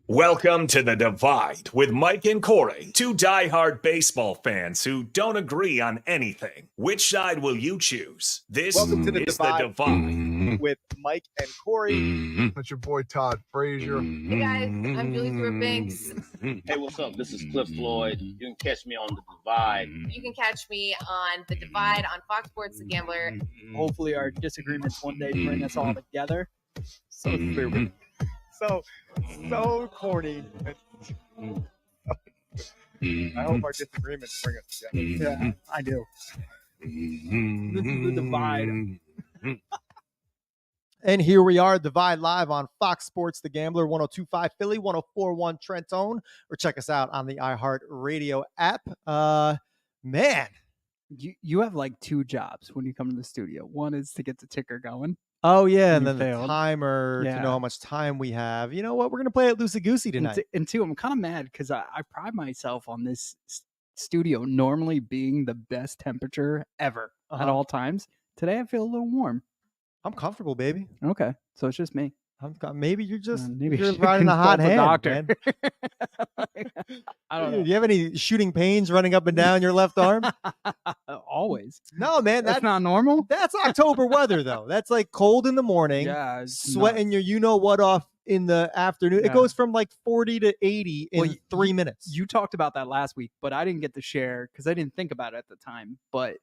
Welcome to The Divide with Mike and Corey, two diehard baseball fans who don't agree on anything. Which side will you choose? This Welcome to The is Divide. The Divide With Mike and Corey. That's your boy Todd Frazier. Hey guys, I'm Julie Stewart-Banks. Hey, what's up? This is Cliff Floyd. You can catch me on The Divide. You can catch me on The Divide on Fox Sports The Gambler. Hopefully our disagreements one day bring us all together. So stupid. So corny. I hope our disagreements bring us together. Yeah, I do. This is The Divide. And here we are, Divide Live on Fox Sports The Gambler, 102.5 Philly, 104.1 Trenton, or check us out on the iHeart Radio app. Man. You have like two jobs when you come to the studio. One is to get the ticker going. Oh, yeah, and You then failed. the timer to know how much time we have. You know what? We're going to play it loosey-goosey tonight. And two, I'm kind of mad because I pride myself on this studio normally being the best temperature ever at all times. Today I feel a little warm. I'm comfortable, baby. Okay, so it's just me. Maybe you're just maybe you're you riding a hot consult hand, doctor. man. I don't know. Do you have any shooting pains running up and down your left arm? Always. No, man. That's not normal. That's October weather, though. That's like cold in the morning, Yeah, it's sweating your you-know-what off in the afternoon. It Yeah. goes from like 40 to 80 in 3 minutes. You talked about that last week, but I didn't get to share because I didn't think about it at the time. But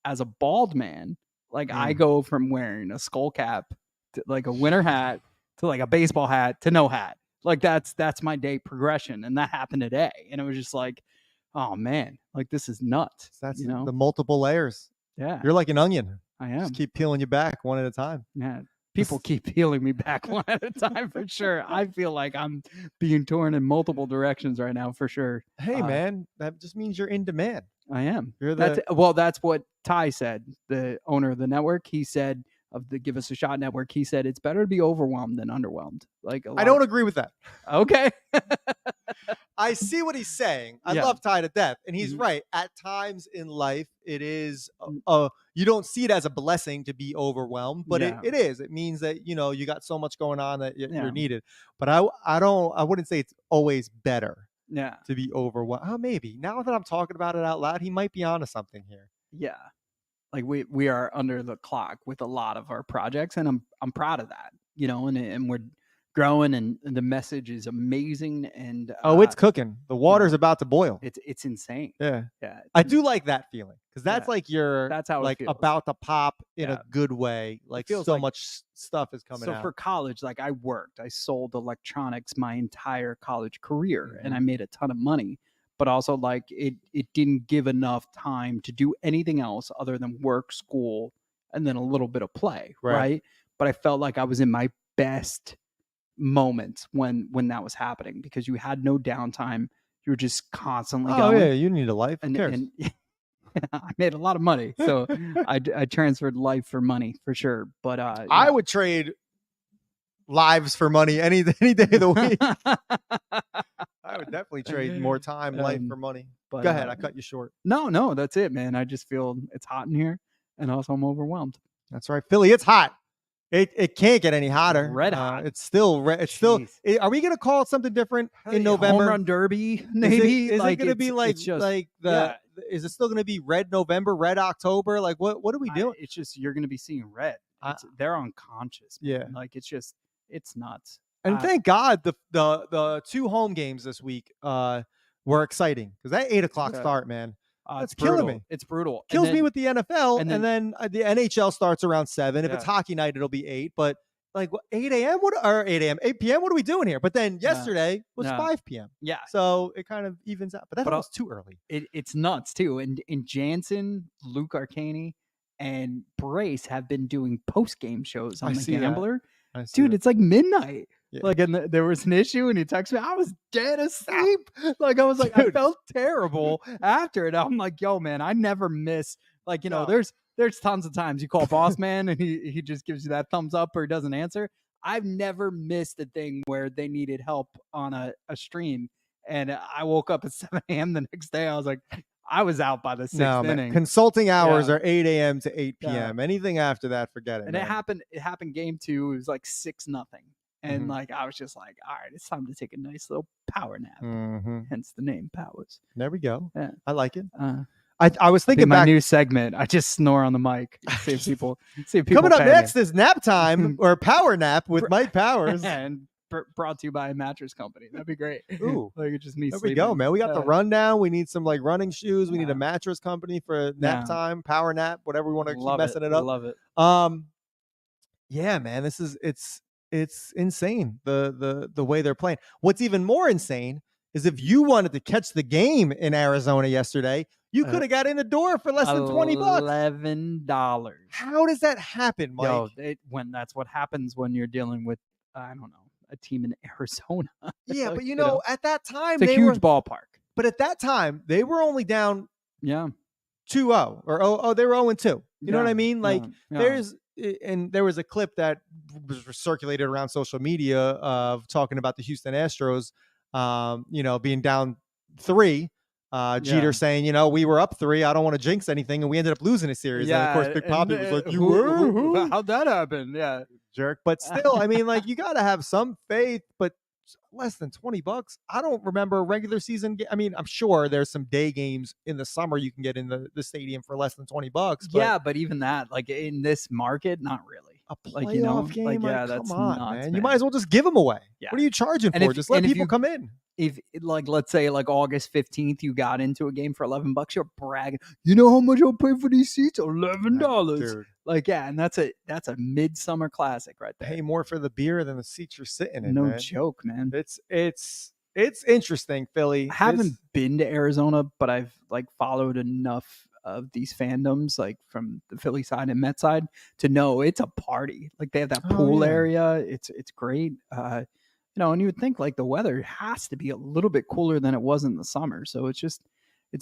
as a bald man, like I go from wearing a skull cap to like a winter hat to like a baseball hat to no hat. Like that's my day progression, and that happened today. And it was just like, oh man, like this is nuts. That's you know, the multiple layers. yeah, You're like an onion. I am. Just keep peeling you back one at a time. Yeah. People keep peeling me back one at a time for sure. I feel like I'm being torn in multiple directions right now for sure. Hey, man, that just means you're in demand. I am. You're That's what Ty said, the owner of the network. He said of the Give Us a Shot network, he said it's better to be overwhelmed than underwhelmed. Like I don't agree with that. Okay. I see what he's saying. I Yeah. love Ty to death. And he's right. At times in life, it is, you don't see it as a blessing to be overwhelmed, but Yeah. it is. It means that, you got so much going on that Yeah. you're needed. But I wouldn't say it's always better Yeah. to be overwhelmed. Oh, maybe. Now that I'm talking about it out loud, he might be onto something here. Yeah. Like we are under the clock with a lot of our projects, and I'm proud of that, and we're growing, and the message is amazing. And It's cooking. The water's about to boil. it's insane. Yeah. Yeah. I do like that feeling because that's Yeah. like That's how it like feels. about to pop in Yeah. a good way. Like feels so like- much stuff is coming So out. for college, like I sold electronics my entire college career, and Mm-hmm. I made a ton of money, but also like it didn't give enough time to do anything else other than work, school, and then a little bit of play. Right. But I felt like I was in my best moments when that was happening because you had no downtime. You were just constantly Oh going. yeah, you need a life. Who cares? And I made a lot of money, so I transferred life for money for sure. But I would trade lives for money any day of the week. I would definitely trade more time, life for money. But, Go ahead, I cut you short. No, that's it, man. I just feel it's hot in here, and also I'm overwhelmed. That's right, Philly. It's hot. It can't get any hotter. Red hot. It's still red. It's still. Jeez. Are we gonna call it something different in Home November? run derby, maybe. Is it like gonna be like it's just, like the? yeah. Is it still gonna be red November, red October? Like what are we doing? It's just you're gonna be seeing red. I- They're unconscious. Man. Yeah. Like it's nuts. And thank God the two home games this week were exciting because that 8:00 Yeah. start, man, It's that's killing brutal. me. It's brutal. And kills me then- with the NFL, and then the NHL starts around 7. If it's Yeah. hockey night, it'll be 8. But like 8 a.m. or 8 a.m., 8 p.m. What are we doing here? But then yesterday was No. 5 p.m. yeah. So it kind of evens out. But that's But almost too early. It's nuts too. And Jansen, Luke Arcani, and Brace have been doing post game shows on I the see that. Gambler. I see Dude, that. it's like midnight. Yeah. Like, and there was an issue, and he texted me. I was dead asleep. Like, I was like, I Dude. felt terrible after it. I'm like, yo, man, I never miss. Like, No. there's tons of times you call boss man, and he just gives you that thumbs up or doesn't answer. I've never missed a thing where they needed help on a stream, and I woke up at 7 a.m. the next day. I was like, I was out by the 6th No, man. inning. Consulting hours Yeah. are 8 a.m. to 8 Yeah. p.m. Anything after that, forget it. And man. it happened game 2. It was like 6-0. And Mhm. like I was just like, all right, it's time to take a nice little power nap. Mm-hmm. Hence the name Powers. There we go. Yeah. I like it. Uh, I was Be thinking my back. new segment. I just snore on the mic. See if people Coming up pay next me. is nap time or power nap with Mike Powers. And brought to you by a mattress company. That'd be great. Ooh. Like it's just me There sleeping. we go, man. We got the rundown. We need some like running shoes. We need Yeah. a mattress company for nap Yeah. time, power nap, whatever we want to keep Love messing it up. Love it. Yeah, man, it's insane the way they're playing. What's even more insane is if you wanted to catch the game in Arizona yesterday, you could have got in the door for less than $20. $11. How does that happen, Mike? Yo, when that's what happens when you're dealing with I don't know, a team in Arizona. Yeah, but you know, know, at that time it's a they huge were, ballpark. but at that time they were only down Yeah. 2-0 or they were 0-2. You know what I Yeah, mean? Like yeah. there was a clip that was circulated around social media of talking about the Houston Astros, being down 3. Jeter saying, we were up 3. I don't want to jinx anything, and we ended up losing a series. And of course, Big Papi was like, "You were? Who? How'd that happen?" Yeah, Jerk." But still, I mean, like, you got to have some faith. But less than $20. I don't remember a regular season. I mean, I'm sure there's some day games in the summer you can get in the stadium for less than $20. But yeah, but even that, like in this market, not really. a playoff Like, you know, game, like, yeah, come that's on, nuts, man. You man. might as well just give them away. Yeah. What are you charging And for? if- Just let and if people you- come in. If like let's say like August 15th, you got into a game for $11, you're bragging. You know how much I'll pay for these seats? $11. Dude, Like yeah, and that's a midsummer classic right there. pay more for the beer than the seats you're sitting in. No man. joke, man. It's interesting, Philly. I haven't been to Arizona, but I've like followed enough of these fandoms, like from the Philly side and Met side, to know it's a party. Like they have that Oh, pool yeah. area. It's great. And you would think like the weather has to be a little bit cooler than it was in the summer. So it's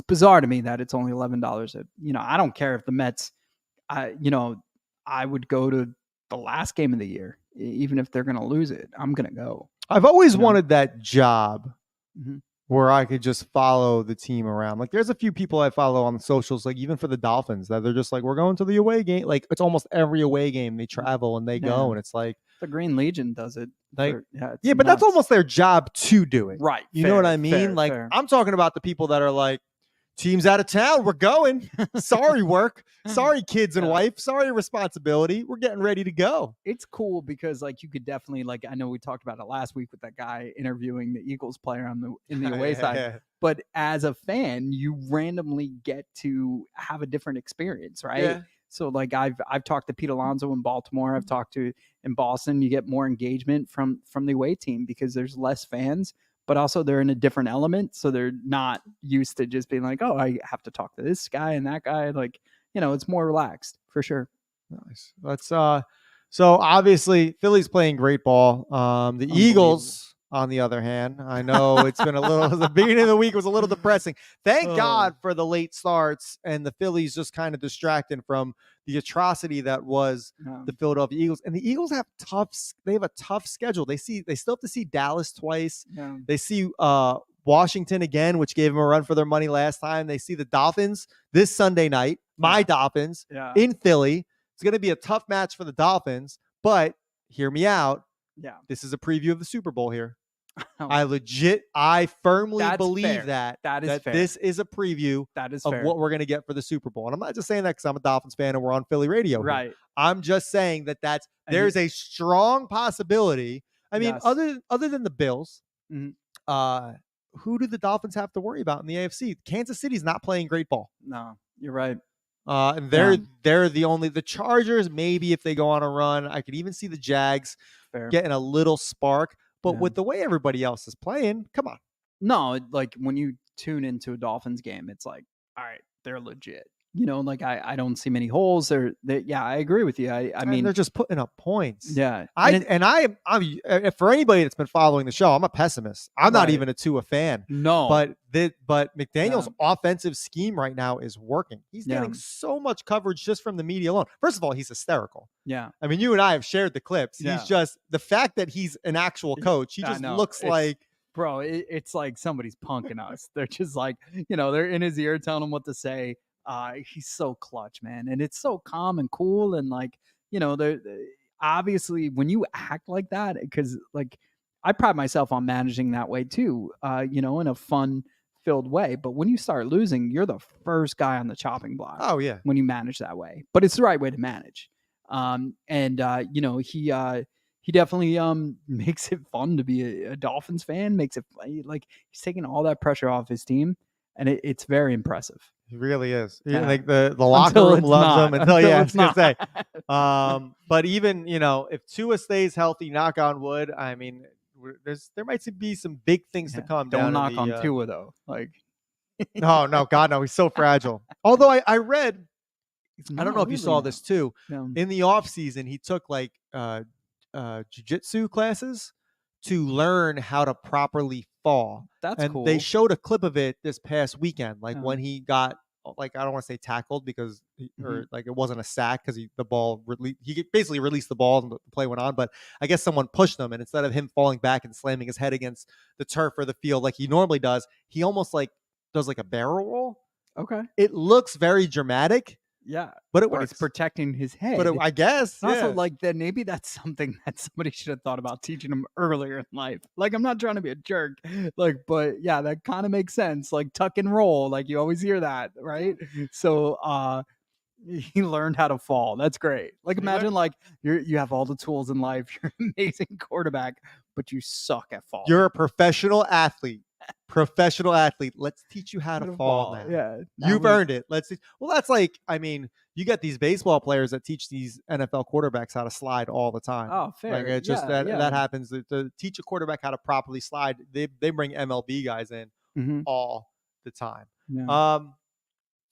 bizarre to me that it's only $11. I don't care if the Mets. I would go to the last game of the year, even if they're going to lose it. I'm going to go. I've always you know? wanted that job Mhm. where I could just follow the team around. Like there's a few people I follow on the socials, like even for the Dolphins, that they're just like, we're going to the away game. Like it's almost every away game they travel and they go, Yeah. and it's like, The Green Legion does it. Like, it's yeah, but that's nuts. almost their job to do it. right. You know what I mean? fair, Like fair. I'm talking about the people that are like, team's out of town, we're going. Sorry, work. Sorry, kids and Yeah. wife. Sorry, responsibility. We're getting ready to go. It's cool because like you could definitely like I know we talked about it last week with that guy interviewing the Eagles player in the away side. Yeah. But as a fan, you randomly get to have a different experience, right? Yeah. So like I've talked to Pete Alonso in Baltimore. I've talked to in Boston. You get more engagement from the away team because there's less fans, but also they're in a different element, so they're not used to just being like, oh, I have to talk to this guy and that guy. Like it's more relaxed for sure. Nice. Let's so obviously Philly's playing great ball. The Eagles, on the other hand, I know it's been a little the beginning of the week was a little depressing. Thank God for the late starts and the Phillies just kind of distracting from the atrocity that was the Philadelphia Eagles. And the Eagles have a tough schedule. They still have to see Dallas twice. Yeah. They see Washington again, which gave them a run for their money last time. They see the Dolphins this Sunday night, my Dolphins in Philly. It's going to be a tough match for the Dolphins, but hear me out. Yeah. This is a preview of the Super Bowl here. Oh. I firmly That's believe fair. That is fair. this is a preview That is of fair. what we're going to get for the Super Bowl. And I'm not just saying that because I'm a Dolphins fan and we're on Philly radio. here. Right. I'm just saying that there's a strong possibility. I mean, Yes. other than the Bills, Mhm. who do the Dolphins have to worry about in the AFC? Kansas City's not playing great ball. No, you're right. And they're the Chargers. Maybe if they go on a run, I could even see the Jags Fair. getting a little spark. But Yeah. with the way everybody else is playing, come on. No, like when you tune into a Dolphins game, it's like, all right, they're legit. Like I don't see many holes. Yeah, I agree with you. I And mean, they're just putting up points. yeah. I'm for anybody that's been following the show, I'm a pessimist. I'm not Right. even a Tua fan. No, But McDaniel's offensive scheme right now is working. He's Yeah. getting so much coverage just from the media alone. First of all, he's hysterical. yeah. I mean, you and I have shared the clips. Yeah. He's just the fact that he's an actual coach. He I just know. looks It's- like Bro, it's like somebody's punking us. They're just like, they're in his ear telling him what to say. He's so clutch, man. And it's so calm and cool. And like, obviously when you act like that, because like I pride myself on managing that way too, in a fun filled way. But when you start losing, you're the first guy on the chopping block Oh yeah. when you manage that way. But it's the right way to manage. He definitely makes it fun to be a Dolphins fan. Makes it like he's taking all that pressure off his team, and it's very impressive. He really is. Yeah, Yeah. like the locker Until room it's loves not. him until Until yeah, I it's was gonna say. not. But even if Tua stays healthy, knock on wood, I mean, there might be some big things to come Don't down knock in on the. Tua though. Like No, God, no, he's so fragile. Although I read, I don't know if you really saw this too. No. In the off season, he took like jiu-jitsu classes to learn how to properly fall. That's And cool. they showed a clip of it this past weekend, like Oh. when he got like I don't want to say tackled because or like it wasn't a sack because the ball he basically released the ball and the play went on, but I guess someone pushed him and instead of him falling back and slamming his head against the turf or the field like he normally does, he almost like does like a barrel roll. Okay. It looks very dramatic, Yeah. but it But works. it's protecting his head. But I guess And also, yeah. like, then maybe that's something that somebody should have thought about teaching him earlier in life. Like, I'm not trying to be a jerk, like, but yeah, that kind of makes sense. Like, tuck and roll, like you always hear that, right? So, he learned how to fall. That's great. Like, imagine like you have all the tools in life. You're an amazing quarterback, but you suck at falling. You're a professional athlete. Let's teach you how to fall now. Yeah, You've earned it. Well, that's like, I mean, you get these baseball players that teach these NFL quarterbacks how to slide all the time. Oh, fair. Like it's just Yeah, that happens. To teach a quarterback how to properly slide, they bring MLB guys in Mhm. all the time. Yeah.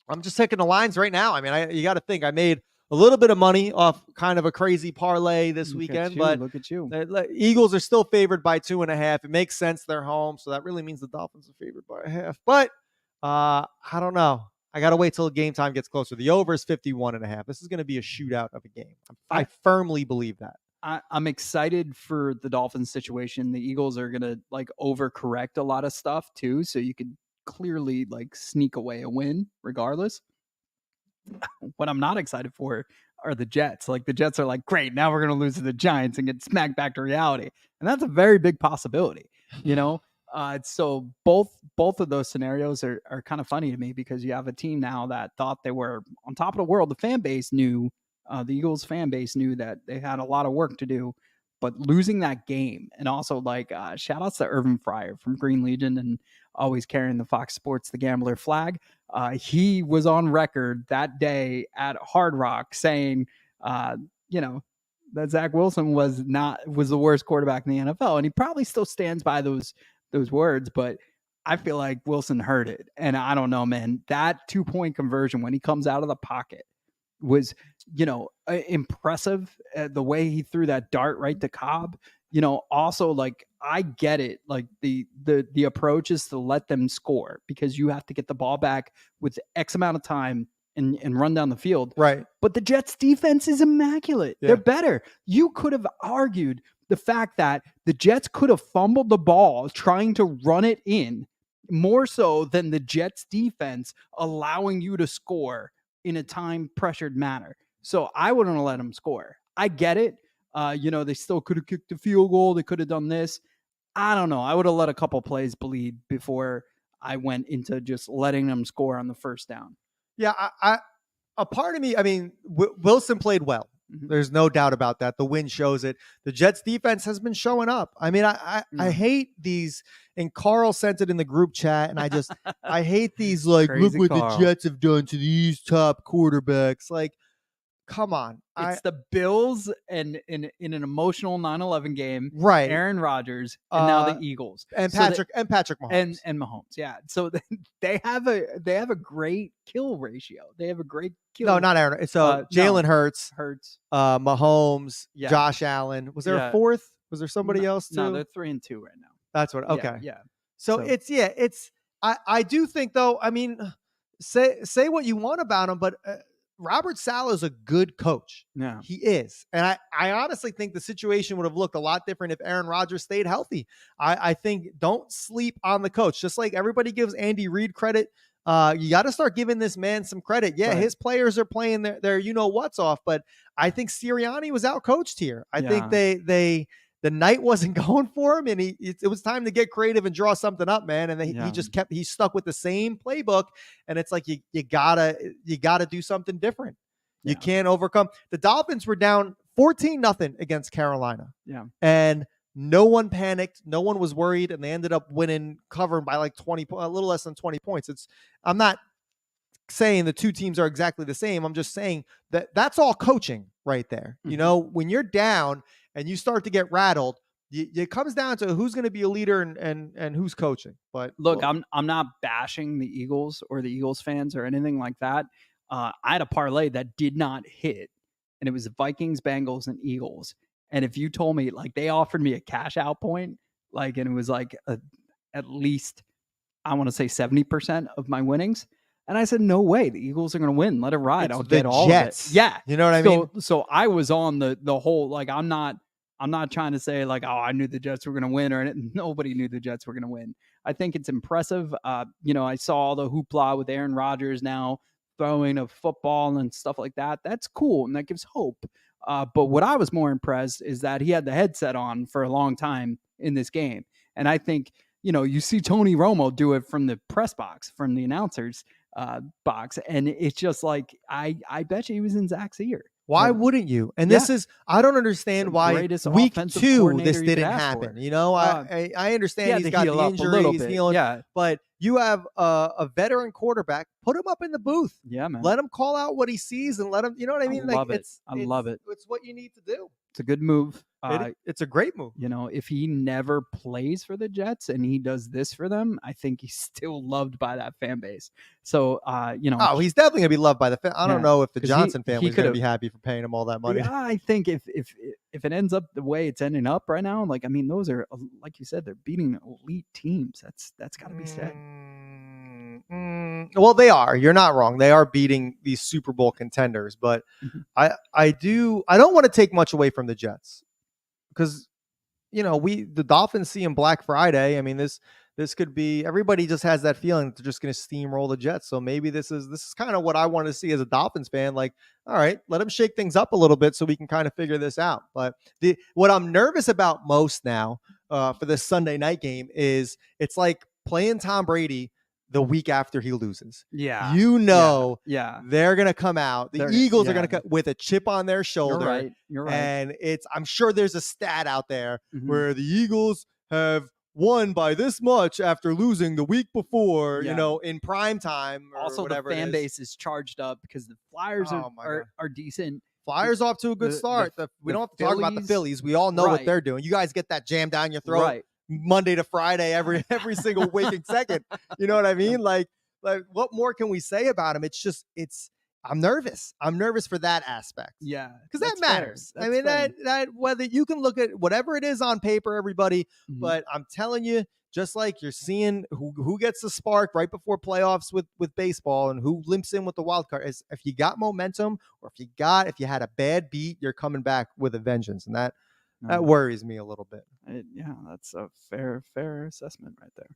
I'm just taking the lines right now. I mean, you got to think I made a little bit of money off kind of a crazy parlay this Look at weekend, you, but look at you. the Eagles are still favored by 2.5. It makes sense they're home, so that really means the Dolphins are favored by 1/2. But I don't know. I got to wait till game time gets closer. The over is 51.5. This is going to be a shootout of a game. I firmly believe that. I'm excited for the Dolphins situation. The Eagles are gonna like overcorrect a lot of stuff too, so you could clearly like sneak away a win regardless. What I'm not excited for are the Jets. Like the Jets are like, great, now we're gonna lose to the Giants and get smacked back to reality, and that's a very big possibility. So both of those scenarios are kind of funny to me because you have a team now that thought they were on top of the world. The fan base knew. The Eagles fan base knew that they had a lot of work to do, but losing that game and also like shout outs to Irvin Fryer from Green Legion and always carrying the Fox Sports The Gambler flag. He was on record that day at Hard Rock saying, that Zach Wilson was the worst quarterback in the NFL, and he probably still stands by those words, but I feel like Wilson heard it, and I don't know, man. That 2-point conversion when he comes out of the pocket was, impressive. The way he threw that dart right to Cobb. Also like I get it. Like the approach is to let them score because you have to get the ball back with X amount of time and run down the field. Right. But the Jets defense is immaculate. Yeah. They're better. You could have argued the fact that the Jets could have fumbled the ball trying to run it in more so than the Jets defense allowing you to score in a time pressured manner. So I wouldn't have let them score. I get it. They still could have kicked the field goal. They could have done this. I don't know. I would have let a couple plays bleed before I went into just letting them score on the first down. Yeah, a part of me, I mean, Wilson played well. Mhm. There's no doubt about that. The win shows it. The Jets defense has been showing up. I mean, I hate these, and Carl sent it in the group chat, and I hate these, like, Crazy look what Carl. the Jets have done to these top quarterbacks. Like, come on. It's the Bills and in an emotional 9/11 game, Right. Aaron Rodgers, and now the Eagles And So Patrick Mahomes. and Mahomes. Yeah. So they have a great kill ratio. They have a great kill. No, not Aaron. It's Jalen Hurts, Mahomes, Yeah. Josh Allen. Was there a fourth? Was there somebody else too? No, they're 3-2 right now. That's what. Okay. Yeah. So I do think though, I mean, say what you want about him, but Robert Saleh is a good coach. Yeah. He is. And I honestly think the situation would have looked a lot different if Aaron Rodgers stayed healthy. I think don't sleep on the coach. Just like everybody gives Andy Reid credit You got to start giving this man some credit. Yeah, Right. his players are playing their you know what's off, but I think Sirianni was outcoached here. I think the night wasn't going for him, and it was time to get creative and draw something up, man. And he stuck with the same playbook, and it's like you gotta do something different. You can't overcome. The Dolphins were down 14-0 against Carolina. Yeah. And no one panicked. No one was worried. And they ended up winning, covering by like 20, a little less than 20 points. I'm not saying the two teams are exactly the same. I'm just saying that's all coaching right there. Mm-hmm. You know, when you're down and you start to get rattled, it comes down to who's going to be a leader and who's coaching. But look, I'm not bashing the Eagles or the Eagles fans or anything like that. I had a parlay that did not hit, and it was the Vikings, Bengals, and Eagles. And if you told me, like, they offered me a cash out point, like, and it was like at least, I want to say 70% of my winnings. And I said, no way, the Eagles are going to win. Let it ride. I'll get all Jets. of it. Yeah. You know what I mean? So I was on the whole, like, I'm not trying to say like, oh, I knew the Jets were going to win, or nobody knew the Jets were going to win. I think it's impressive. I saw all the hoopla with Aaron Rodgers now throwing a football and stuff like that. That's cool, and that gives hope. But what I was more impressed is that he had the headset on for a long time in this game. And I think, you see Tony Romo do it from the press box, from the announcers box. And it's just like, I bet you he was in Zach's ear. Why wouldn't you? And this is, I don't understand why week 2 this didn't happen. I understand he's got the injury, he's healing, but you have a veteran quarterback, put him up in the booth. Yeah, man. Let him call out what he sees and let him, you know what I mean? I love it. It's what you need to do. It's a good move. It's a great move. If he never plays for the Jets and he does this for them, I think he's still loved by that fan base. So, oh, he's definitely gonna be loved by the fan. I don't know if the Johnson family is gonna be happy for paying him all that money. Yeah, I think if it ends up the way it's ending up right now, like, I mean, those are, like you said, they're beating elite teams. That's got to be said. Well, they are. You're not wrong. They are beating these Super Bowl contenders, but I don't want to take much away from the Jets, because the Dolphins see him Black Friday. I mean, this could be, everybody just has that feeling that they're just going to steamroll the Jets. So maybe this is kind of what I want to see as a Dolphins fan. Like, all right, let them shake things up a little bit so we can kind of figure this out. But what I'm nervous about most now for this Sunday night game is it's like playing Tom Brady the week after he loses. Yeah. Yeah. They're going to come out. The Eagles are going to come with a chip on their shoulder. You're right. And I'm sure there's a stat out there where the Eagles have won by this much after losing the week before, in prime time. Or also, whatever the fan base is charged up because the Flyers are decent. Flyers off to a good start. We don't have to talk about the Phillies. We all know what they're doing. You guys get that jam down your throat. Right. Monday to Friday, every single waking second. You know what I mean? Like what more can we say about him? I'm nervous. I'm nervous for that aspect. Yeah. Because that matters. I mean, that whether you can look at whatever it is on paper, everybody, but I'm telling you, just like you're seeing who gets the spark right before playoffs with baseball and who limps in with the wild card, is if you got momentum, or if you had a bad beat, you're coming back with a vengeance. And that worries me a little bit. That's a fair assessment right there.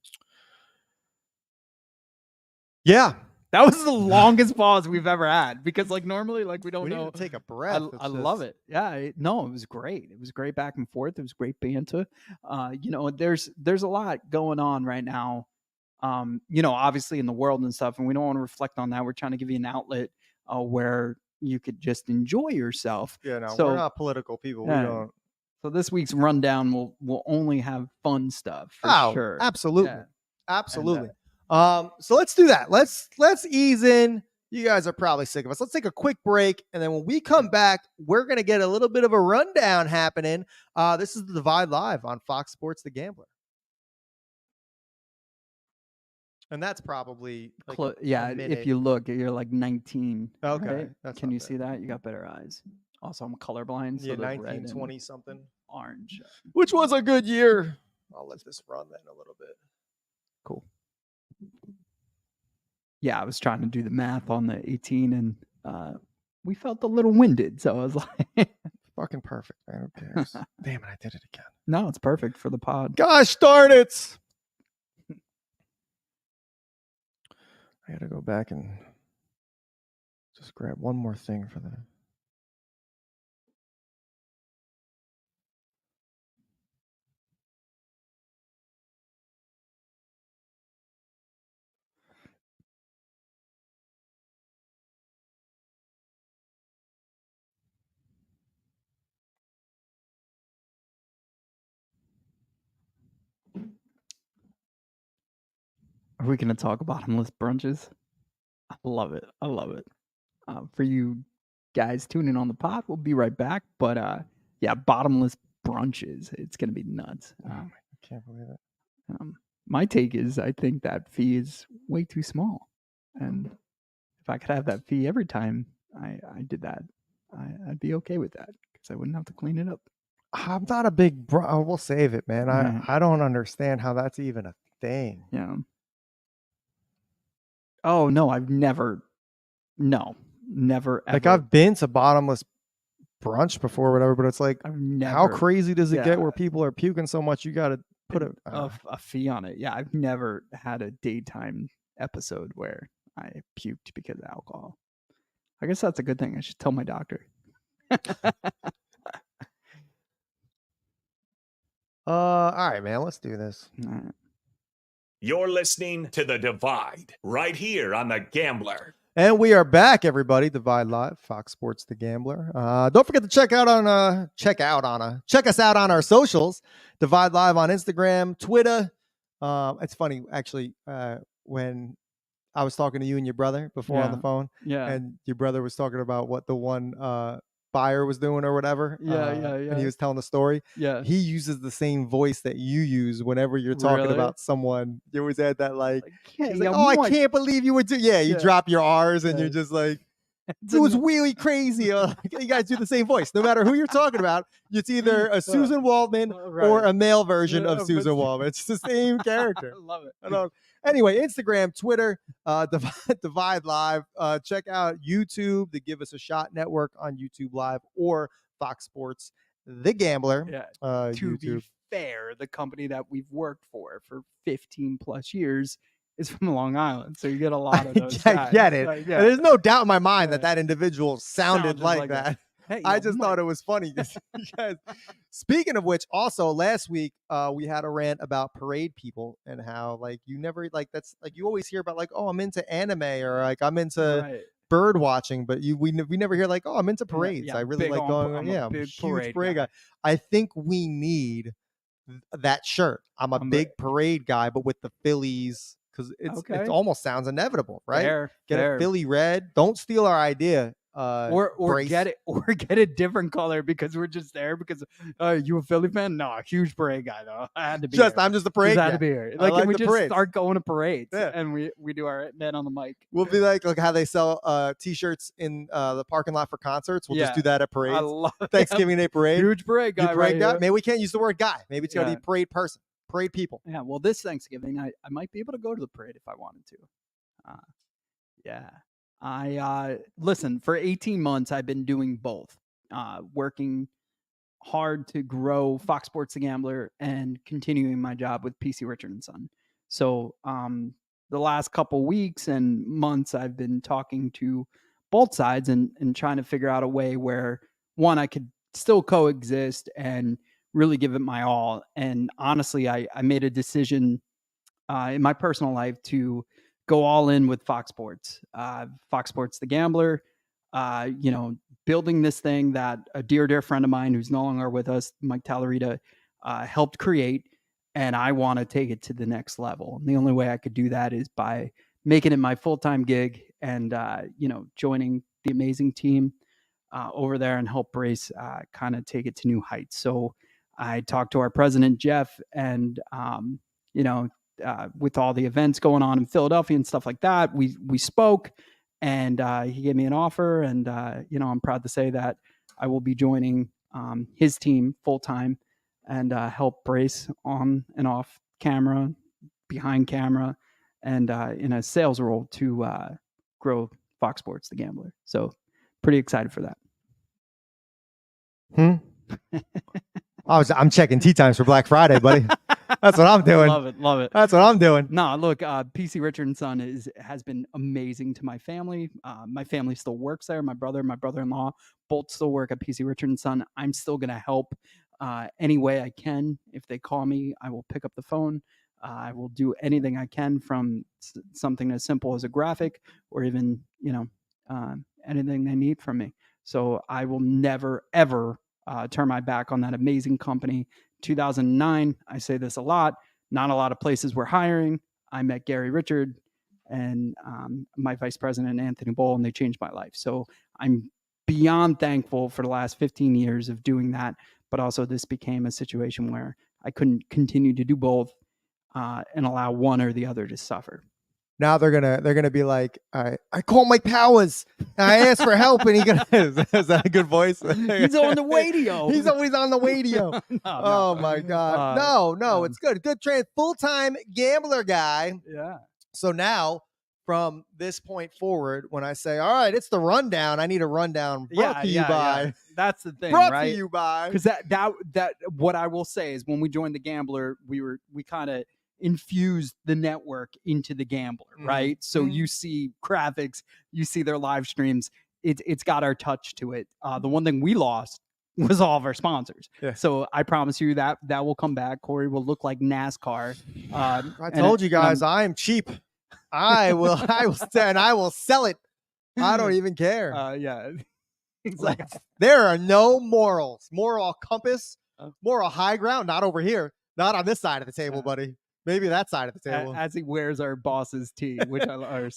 Yeah. That was the longest pause we've ever had, because like normally, like, we don't know. Need to take a breath. I love it. Yeah. It was great. It was great back and forth. It was great banter. There's a lot going on right now. Obviously in the world and stuff, and we don't want to reflect on that. We're trying to give you an outlet where you could just enjoy yourself. Yeah, no, we're not political people. Yeah. We don't. So this week's rundown will only have fun stuff for sure. Absolutely. Yeah. Absolutely. So let's do that. Let's ease in. You guys are probably sick of us. Let's take a quick break, and then when we come back, we're gonna get a little bit of a rundown happening. This is the Divide Live on Fox Sports The Gambler. And that's probably like if you look, you're like 19. Okay. Right? Can you see that? You got better eyes. Also, I'm colorblind. So 19, 20 something. Orange. Which was a good year. I'll let this run then a little bit. Cool. Yeah, I was trying to do the math on the 18, and we felt a little winded. So I was like, fucking perfect, man. Who cares? Damn it, I did it again. No, it's perfect for the pod. Gosh darn it. I got to go back and just grab one more thing for that. Are we going to talk bottomless brunches? I love it. I love it. For you guys tuning on the pod, we'll be right back. But yeah, bottomless brunches. It's going to be nuts. I can't believe it. My take is I think that fee is way too small. And if I could have that fee every time I did that, I'd be okay with that because I wouldn't have to clean it up. I'm not a big we'll save it, man. I don't understand how that's even a thing. Yeah. Oh, no, I've never ever. Like I've been to bottomless brunch before or whatever, but it's like, I've never, how crazy does it get where people are puking so much you got to put a fee on it? Yeah, I've never had a daytime episode where I puked because of alcohol. I guess that's a good thing. I should tell my doctor. All right, man, let's do this. All right. You're listening to The Divide right here on The Gambler. And we are back, everybody. Divide Live, Fox Sports The Gambler. Don't forget to check us out on our socials. Divide Live on Instagram, Twitter. It's funny, actually, when I was talking to you and your brother before on the phone. Yeah. And your brother was talking about what the one buyer was doing or whatever. Yeah. And he was telling the story. Yeah. He uses the same voice that you use whenever you're talking about someone. You always add that like I can't believe you were doing. Yeah, you drop your R's and you're just like, it was really crazy. You guys do the same voice. No matter who you're talking about, it's either a Susan Waldman or a male version of Susan Waldman. It's the same character. I love it. I don't. Anyway, Instagram, Twitter, Divide Live. Check out YouTube, the Give Us a Shot Network on YouTube Live, or Fox Sports, The Gambler. Yeah. To YouTube. be fair, the company that we've worked for 15 plus years is from Long Island, so you get a lot of those. I get it. Like, there's no doubt in my mind that individual sounded like that. Hey, I just thought it was funny. You guys, speaking of which, also last week we had a rant about parade people and how like you never like that's like you always hear about like, oh, I'm into anime or like I'm into bird watching, but we never hear like, oh, I'm into parades. I really like going. I'm a huge parade guy. I think we need that shirt. I'm a big parade guy, but with the Phillies. Because it almost sounds inevitable, right? Get a Philly red. Don't steal our idea. Or get a different color because we're just there because you a Philly fan? No, huge parade guy though. I had to be. I'm just a parade guy. Had to be here. Like, can we just start going to parades and we do our men on the mic. We'll be like how they sell T-shirts in the parking lot for concerts. We'll just do that at parades. I love Thanksgiving Day parade. Huge parade guy. Maybe we can't use the word guy. Maybe it's got to be parade person. Parade people. Yeah, well, this Thanksgiving, I might be able to go to the parade if I wanted to. I listen, for 18 months, I've been doing both, working hard to grow Fox Sports The Gambler and continuing my job with PC Richard & Son. So the last couple weeks and months, I've been talking to both sides and trying to figure out a way where, one, I could still coexist and really give it my all. And honestly, I made a decision in my personal life to go all in with Fox Sports. Fox Sports The Gambler, building this thing that a dear friend of mine who's no longer with us, Mike Talarita, helped create. And I want to take it to the next level. And the only way I could do that is by making it my full-time gig and, joining the amazing team over there and help Brace kind of take it to new heights. So I talked to our president, Jeff, and, with all the events going on in Philadelphia and stuff like that, we spoke and he gave me an offer. And, I'm proud to say that I will be joining his team full time and help Brace on and off camera, behind camera, and in a sales role to grow Fox Sports The Gambler. So pretty excited for that. I'm checking tea times for Black Friday, buddy. That's what I'm doing. Love it. Love it. That's what I'm doing. No, look, PC Richard and Son has been amazing to my family. My family still works there. My brother-in-law both still work at PC Richard and Son. I'm still gonna help any way I can. If they call me, I will pick up the phone. I will do anything I can, from something as simple as a graphic, or even anything they need from me. So I will never ever turn my back on that amazing company. 2009, I say this a lot. Not a lot of places were hiring. I met Gary Richard and my vice president, Anthony Bowl, and they changed my life. So I'm beyond thankful for the last 15 years of doing that. But also, this became a situation where I couldn't continue to do both and allow one or the other to suffer. Now they're gonna be like, I call Mike Powers and I asked for help, and is that a good voice? He's on the radio. He's always on the radio. Oh my God. No, it's good. Good full-time gambler guy. Yeah. So now, from this point forward, when I say, all right, it's the rundown, I need a rundown brought to you by. Yeah. That's the thing, Brought right? to you by. Because that what I will say is, when we joined the Gambler, we kind of infused the network into the Gambler, right? So you see graphics, you see their live streams. It's got our touch to it. The one thing we lost was all of our sponsors. Yeah. So I promise you that will come back. Corey will look like NASCAR. I told you guys, I am cheap. I will sell it. I don't even care. Yeah. He's like, there are no morals, moral compass, moral high ground. Not over here. Not on this side of the table, buddy. Maybe that side of the table. As he wears our boss's tee, which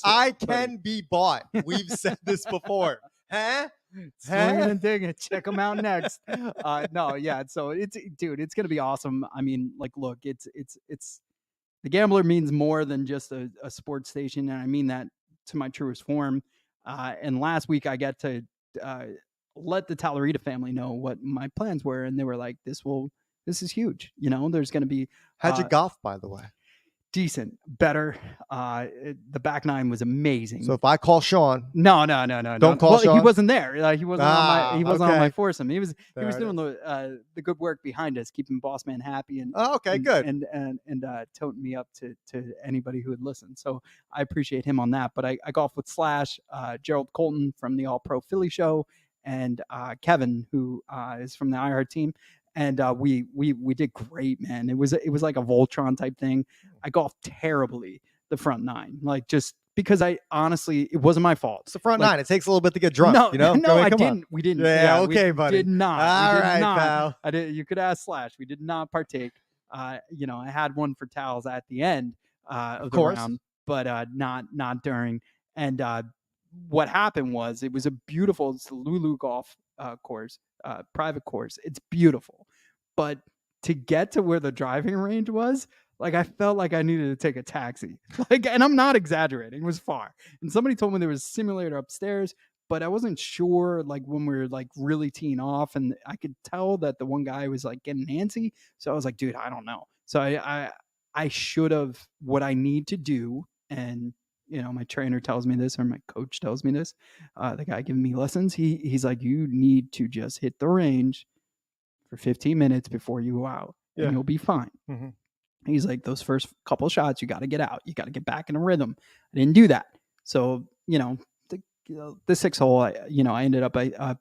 I can be bought. We've said this before. Huh? Swinging and digging. Check them out next. No, yeah. So it's gonna be awesome. I mean, like, look, it's the Gambler means more than just a sports station, and I mean that to my truest form. And last week I got to let the Talarita family know what my plans were, and they were like, "This is huge. There's going to be." How'd you golf, by the way? Decent, better. The back nine was amazing. So if I call Sean, no, don't call Sean. He wasn't there. He wasn't on my foursome. He was doing the good work behind us, keeping Boss Man happy and good, and toting me up to anybody who would listen. So I appreciate him on that. But I golfed with Slash, Gerald Colton from the All Pro Philly Show, and Kevin, who is from the iHeart team. And we did great, man. It was like a Voltron type thing. I golfed terribly the front nine, like, just because it wasn't my fault. It's the front nine. It takes a little bit to get drunk. No, I didn't. We didn't. Yeah, okay, buddy. Did not. All right, pal. I did. You could ask Slash. We did not partake. I had one for towels at the end of the round, but not during. And what happened was, it's the Lulu Golf course. Private course. It's beautiful, but to get to where the driving range was, like, I felt like I needed to take a taxi. Like, and I'm not exaggerating. It was far. And somebody told me there was a simulator upstairs, but I wasn't sure, like, when we were like really teeing off, and I could tell that the one guy was like getting antsy. So I was like, dude, I don't know. So I should have, what I need to do, and my trainer tells me this, or my coach tells me this, the guy giving me lessons, he's like, you need to just hit the range for 15 minutes before you go out, and you'll be fine. Mm-hmm. He's like, those first couple shots, you got to get out. You got to get back in a rhythm. I didn't do that. So, the sixth hole, I ended up, the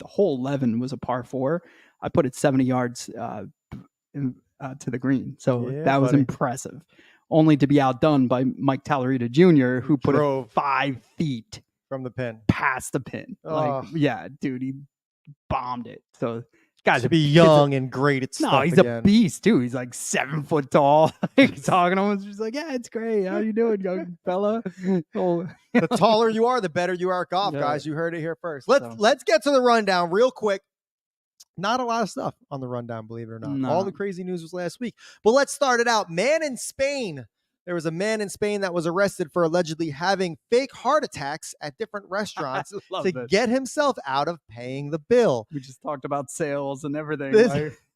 hole 11 was a par 4. I put it 70 yards to the green. So that was impressive. Only to be outdone by Mike Talarita Jr., who put it 5 feet from the pin, past the pin. Like, yeah, dude, he bombed it. So, guys, to be young and great at stuff. No, he's a beast too. He's like 7 foot tall. Like, talking to him, he's like, "Yeah, it's great. How you doing, young fella?" The taller you are, the better you are at golf, guys. You heard it here first. Let's get to the rundown real quick. Not a lot of stuff on the rundown, believe it or not. No. All the crazy news was last week. But let's start it out. Man in Spain. There was a man in Spain that was arrested for allegedly having fake heart attacks at different restaurants to get himself out of paying the bill. We just talked about sales and everything.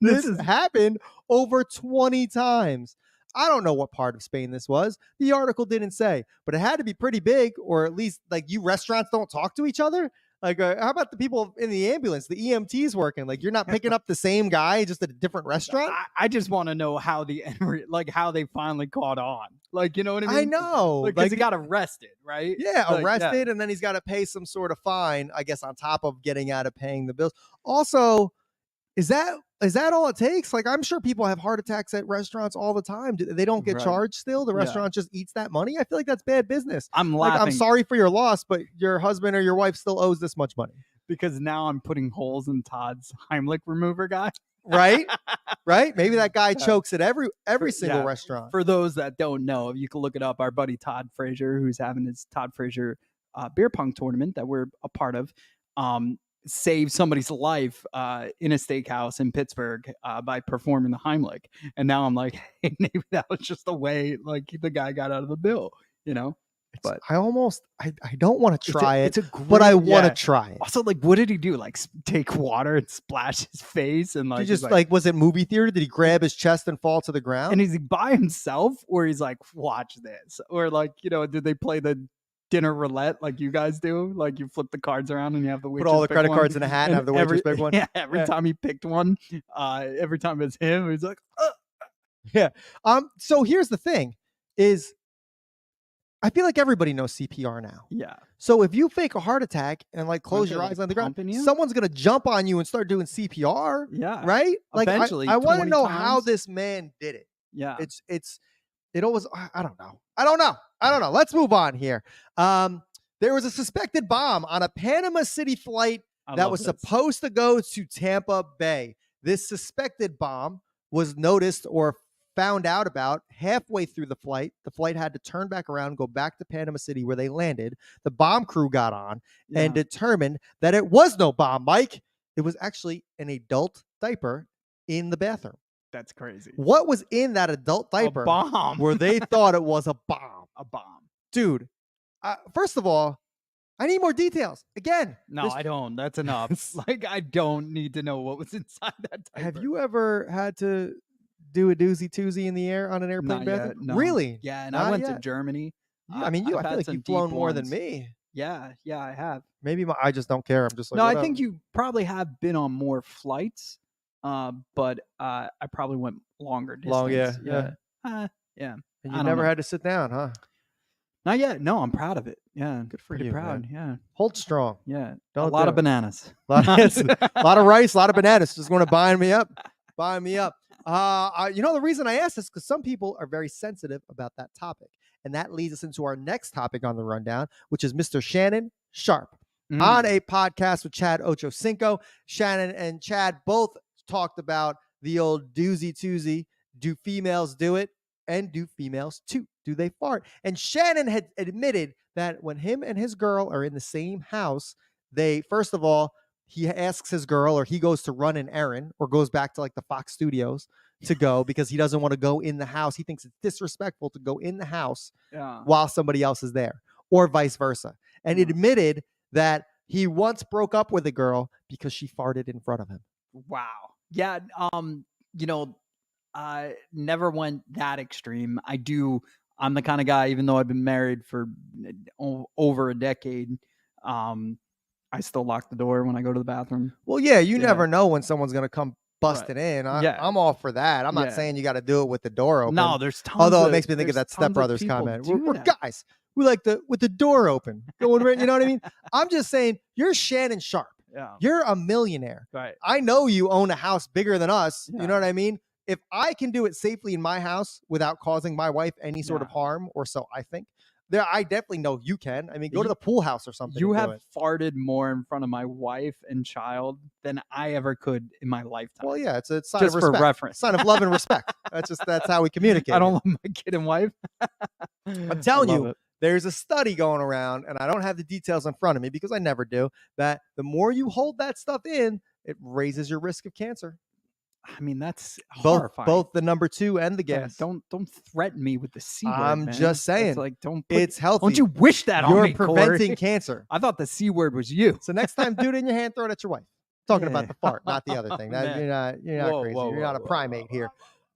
This happened over 20 times. I don't know what part of Spain this was. The article didn't say, but it had to be pretty big, or at least, like, you restaurants don't talk to each other. Like, how about the people in the ambulance, the EMTs working? Like, you're not picking up the same guy just at a different restaurant? I just want to know how how they finally caught on. Like, you know what I mean? I know. Because he got arrested, right? Yeah, Like, arrested, and then he's got to pay some sort of fine, I guess, on top of getting out of paying the bills. Also, is that all it takes? Like, I'm sure people have heart attacks at restaurants all the time. They don't get Right. charged still. The Yeah. restaurant just eats that money. I feel like that's bad business. I'm Like, laughing I'm sorry for your loss, but your husband or your wife still owes this much money. because now I'm putting holes in Todd's Heimlich remover guy. Right? Right? Maybe that guy Yeah. chokes at every single Yeah. restaurant. For those that don't know, you can look it up. Our buddy Todd Frazier, who's having his Todd Frazier beer pong tournament that we're a part of, saved somebody's life in a steakhouse in Pittsburgh by performing the Heimlich. And now I'm like, hey, maybe that was just the way like the guy got out of the bill, you know? But I don't want to try it's it, a but I great- want to yeah. try it. Also, like, what did he do? Like, take water and splash his face and like, He he's just like, was it movie theater? Did he grab his chest and fall to the ground? and is he by himself or he's like, watch this? Or like, you know, did they play the dinner roulette like you guys do? Like you flip the cards around and you have the Put all waitress the pick credit one? cards in a hat and have the waitress every, pick one. Yeah, every Yeah. time he picked one, every time it's him, he's like, So here's the thing is I feel like everybody knows CPR now. yeah. So if you fake a heart attack and like close they, your like, eyes on the ground, pumping you? someone's going to jump on you and start doing CPR, Yeah. right? Like Eventually, I want to 20 know how times. this man did it. Yeah. It always, I don't know. Let's move on here. There was a suspected bomb on a Panama City flight I that love was this. supposed to go to Tampa Bay. This suspected bomb was noticed or found out about halfway through the flight. The flight had to turn back around, go back to Panama City where they landed. The bomb crew got on and Yeah. determined that it was no bomb, Mike. It was actually an adult diaper in the bathroom. That's crazy. What was in that adult diaper A bomb. where they thought it was a bomb? A bomb. Dude, first of all, I need more details. Again, No, this- I don't. That's enough. Like, I don't need to know what was inside that diaper. have you ever had to do a doozy-toozy in the air on an airplane Not yet, bathroom? no. Yeah, Yeah, and Not I went yet? to Germany. I mean, I I've feel had like some you've deep flown more than ones. me. Yeah, I have. Maybe I just don't care. I'm just like, No, I whatever. think you probably have been on more flights, but I probably went longer distance. Long, yeah. yeah. And I you don't never know. had to sit down, huh? Not yet. No, I'm proud of it. Yeah, Good for pretty you, proud. man. Yeah, Hold strong. yeah. Don't a lot do of it. bananas. A lot of rice, a lot of bananas. Just want to bind me up. Bind me up. You know, the reason I asked this because some people are very sensitive about that topic. And that leads us into our next topic on the rundown, which is Mr. Shannon Sharp. Mm. On a podcast with Chad Ochocinco. Shannon and Chad both talked about the old doozy-toozy. Do females do it? And do females too? Do they fart? And Shannon had admitted that when him and his girl are in the same house, they, first of all, he asks his girl or he goes to run an errand or goes back to like the Fox studios to go because he doesn't want to go in the house. He thinks it's disrespectful to go in the house Yeah. while somebody else is there or vice versa. And he admitted that he once broke up with a girl because she farted in front of him. Wow. Yeah. You know, I never went that extreme. I'm the kind of guy, even though I've been married for over a decade, I still lock the door when I go to the bathroom. Well, yeah, you Yeah. never know when someone's going to come busting in. Yeah. I'm all for that. I'm not Yeah. saying you got to do it with the door open. No, there's tons. Although it of- makes me think of there's that tons Step Brothers people comment. do We're that. guys. We like with the door open. Going right, you know what I mean? I'm just saying, you're Shannon Sharp. Yeah. You're a millionaire. Right. I know you own a house bigger than us. Yeah. You know what I mean? If I can do it safely in my house without causing my wife any sort of Yeah. harm, or so I think, there I definitely know you can. I mean, go to the pool house or something. You and do have it. farted more in front of my wife and child than I ever could in my lifetime. Well, yeah, it's a sign Just of for respect. reference. Sign of love and respect. That's how we communicate. I don't love my kid and wife. I'm telling I you, love it. there's a study going around, and I don't have the details in front of me because I never do, that the more you hold that stuff in, it raises your risk of cancer. I mean, that's Both horrifying. both the number 2 and the Yeah, gas. don't threaten me with the C word. I'm man. just saying, That's like don't put, It's healthy. don't you wish that on You're me, preventing Corey. cancer. I thought the C word was you. So next time, do it in your hand, throw it at your wife. Talking Yeah. about the fart, not the other thing. That, Man. you're not Whoa, crazy. whoa, You're not a whoa, primate whoa, here.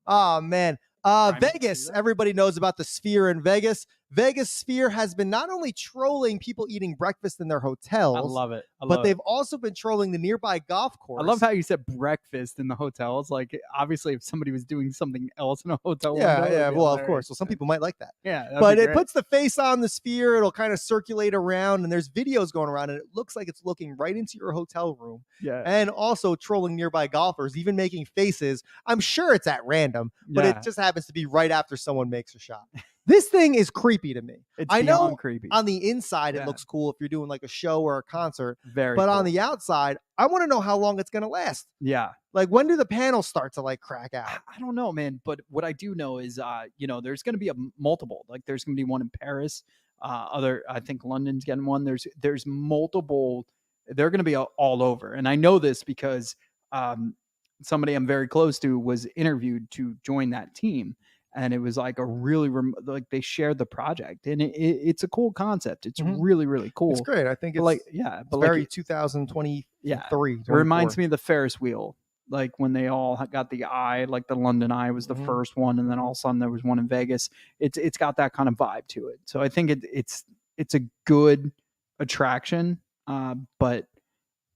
whoa. Oh man. Primates do Vegas. that? Everybody knows about the Sphere in Vegas. Vegas Sphere has been not only trolling people eating breakfast in their hotels, I love it. but they've also been trolling the nearby golf course. I love how you said breakfast in the hotels. Like, obviously, if somebody was doing something else in a hotel Yeah, window, yeah. it'd be Well, of hilarious. course. Well, some people might like that. Yeah, that'd But be it great. puts the face on the sphere. It'll kind of circulate around, and there's videos going around, and it looks like it's looking right into your hotel room, yeah, and also trolling nearby golfers, even making faces. I'm sure it's at random, but Yeah. it just happens to be right after someone makes a shot. This thing is creepy to me. it's I beyond know creepy. on the inside, Yeah. it looks cool if you're doing like a show or a concert, Very, but on cool. the outside, I want to know how long it's going to last. yeah. Like, when do the panels start to like crack out? I don't know, man. But what I do know is, there's going to be a multiple. Like, there's going to be one in Paris. I think London's getting one. There's multiple. They're going to be all over. And I know this because somebody I'm very close to was interviewed to join that team. And it was like a really, like they shared the project. And it's a cool concept. It's Mhm. really, really cool. It's great. I think But it's like, yeah, it's but very like, 2023. yeah, it reminds me of the Ferris wheel. Like when they all got the eye, like the London Eye was the Mhm. first one, and then all of a sudden there was one in Vegas. It's got that kind of vibe to it. So I think it's a good attraction. But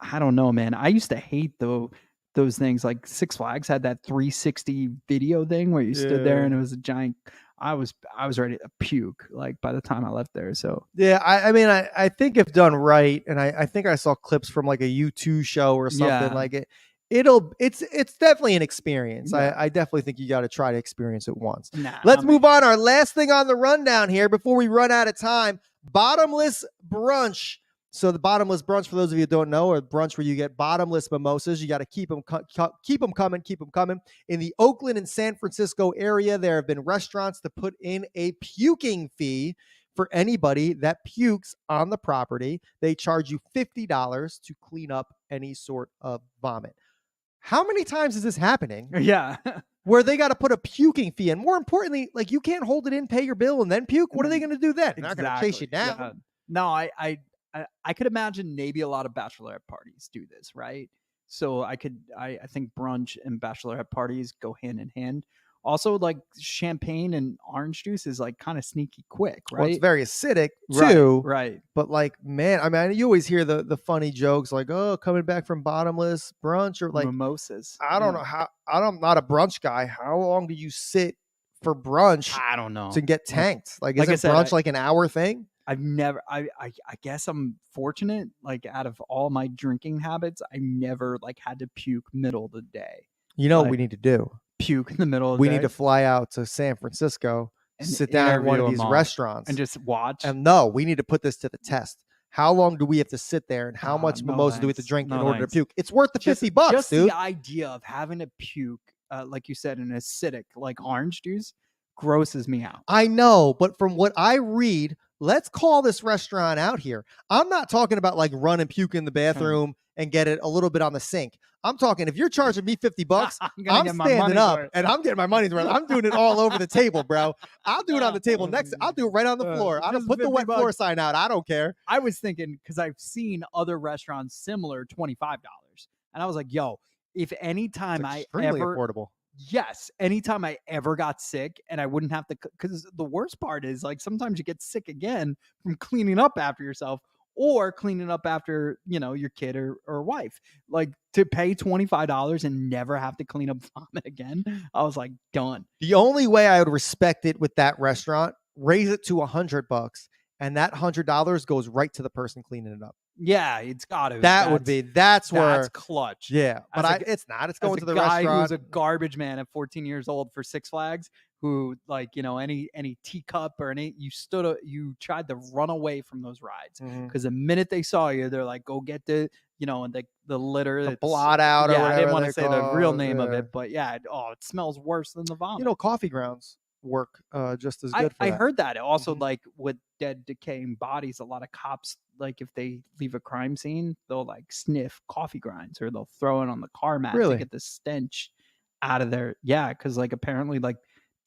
I don't know, man. I used to hate those things. Like Six Flags had that 360 video thing where you stood there and it was a giant. I was ready to puke like by the time I left there. So Yeah, I mean, I think if done right, and I think I saw clips from like a U2 show or something Yeah. like it. It's definitely an experience. Yeah. I definitely think you got to try to experience it once. nah, Let's I'm- move on. Our last thing on the rundown here before we run out of time: bottomless brunch. So the bottomless brunch, for those of you who don't know, or brunch where you get bottomless mimosas. You got to keep them coming. In the Oakland and San Francisco area, there have been restaurants to put in a puking fee for anybody that pukes on the property. They charge you $50 to clean up any sort of vomit. How many times is this happening yeah. where they got to put a puking fee in? More importantly, like, you can't hold it in, pay your bill, and then puke. What are they going to do then? They're not going to chase you down. Yeah. No, I could imagine maybe a lot of bachelorette parties do this, right? So I think brunch and bachelorette parties go hand in hand. Also, like champagne and orange juice is like kind of sneaky quick, right? Well, it's very acidic Right, too. right. But like, man, I mean, you always hear the funny jokes like, "Oh, coming back from bottomless brunch," or like, Mimosas. I don't know how. I'm not a brunch guy. How long do you sit for brunch I don't know. to get tanked? Like, Like I isn't said, brunch like an hour thing? I've never. I guess I'm fortunate. Like out of all my drinking habits, I never like had to puke middle of the day. You know what Like, we need to do? Puke in the middle of the We day. need to fly out to San Francisco, and sit down at one interview of these 'em all restaurants, and just watch. and no, we need to put this to the test. How long do we have to sit there, and how much no mimosa do we have to thanks. drink in No order thanks. to puke? It's worth the Just- $50, just dude. the idea of having to puke, like you said, an acidic like orange juice, grosses me out. I know, but from what I read, let's call this restaurant out here. I'm not talking about like run and puke in the bathroom and get it a little bit on the sink. I'm talking, if you're charging me $50, I'm gonna I'm get my standing money's up worth. and I'm getting my money's worth. I'm doing it all over the table, bro. I'll do it on the table next. I'll do it right on the floor. I don't just put the 50 wet floor bucks. sign out. I don't care. I was thinking because I've seen other restaurants similar $25, and I was like, "Yo, if anytime It's I extremely ever, affordable. yes, anytime I ever got sick and I wouldn't have to, because the worst part is like sometimes you get sick again from cleaning up after yourself or cleaning up after your kid or wife. Like to pay $25 and never have to clean up vomit again, I was like, done. The only way I would respect it with that restaurant, raise it to $100, and that $100 goes right to the person cleaning it up. Yeah, it's got to. That's where, that's clutch. yeah. But As a it's not. It's As going a to the guy who was restaurant. a garbage man at 14 years old for Six Flags, who like any teacup or you tried to run away from those rides Mhm. because the minute they saw you, they're like, go get the the litter, The that's- blot out or Yeah, I whatever didn't want to they're say the real called, name of yeah. it, but yeah, it smells worse than the vomit. Coffee grounds work just as good for I that. heard that. Also, Mhm. like with dead, decaying bodies, a lot of cops, like if they leave a crime scene, they'll like sniff coffee grinds or they'll throw it on the car mat Really? to get the stench out of there. Yeah, because like apparently like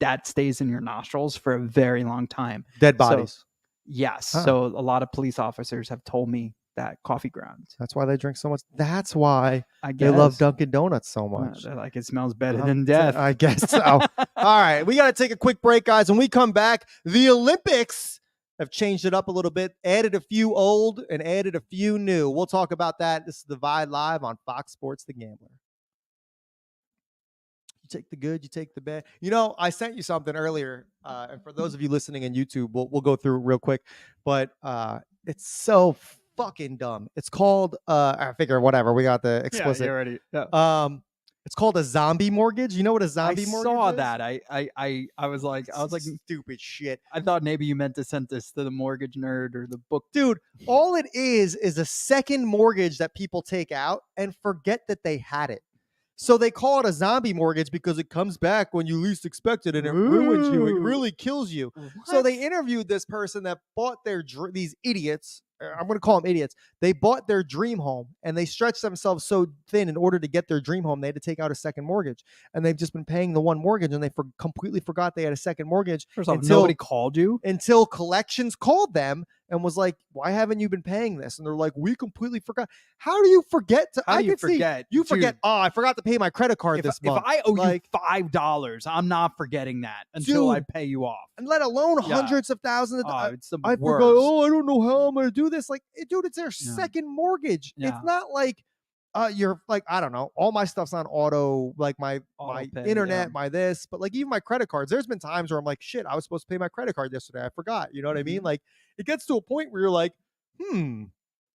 that stays in your nostrils for a very long time. Dead So- bodies. Yes. Huh. So a lot of police officers have told me that coffee grounds. That's why they drink so much. That's why I guess they love Dunkin' Donuts so Well, much. they're like, it smells better I'm than t- death. I guess so. All right, we got to take a quick break, guys. When we come back, the Olympics have changed it up a little bit, added a few old and added a few new. We'll talk about that. This is Divide Live on Fox Sports The Gambler. You take the good, you take the bad. You know, I sent you something earlier, and for those of you listening on YouTube, we'll go through it real quick. But it's so fucking dumb. It's called I figure whatever. We got the explicit. Yeah, you already. It's called a zombie mortgage. You know what a zombie mortgage saw is? that. I was like, stupid shit. I thought maybe you meant to send this to the mortgage nerd or the book. Dude, all it is a second mortgage that people take out and forget that they had it. So they call it a zombie mortgage because it comes back when you least expect it and it ruins you. It Ooh. really kills you. So they interviewed this person that bought these idiots. I'm going to call them idiots. They bought their dream home and they stretched themselves so thin in order to get their dream home. They had to take out a second mortgage, and they've just been paying the one mortgage, and they completely forgot they had a second mortgage. First off, nobody called you until collections called them and was like, "Why haven't you been paying this?" And they're like, "We completely forgot." How do you forget to? How do you forget? You forget. Dude, Oh, I forgot to pay my credit card this month. If I owe like, you $5, I'm not forgetting that until I pay you off. And let alone hundreds of thousands. It's the I worst. forgot. Oh, I don't know how I'm going to do this. Like, dude, it's their second mortgage. Yeah. It's not like you're like, I don't know. All my stuff's on auto, like my pay, internet, my this, but like even my credit cards. There's been times where I'm like, shit, I was supposed to pay my credit card yesterday. I forgot. You know what I mean? Like, it gets to a point where you're like,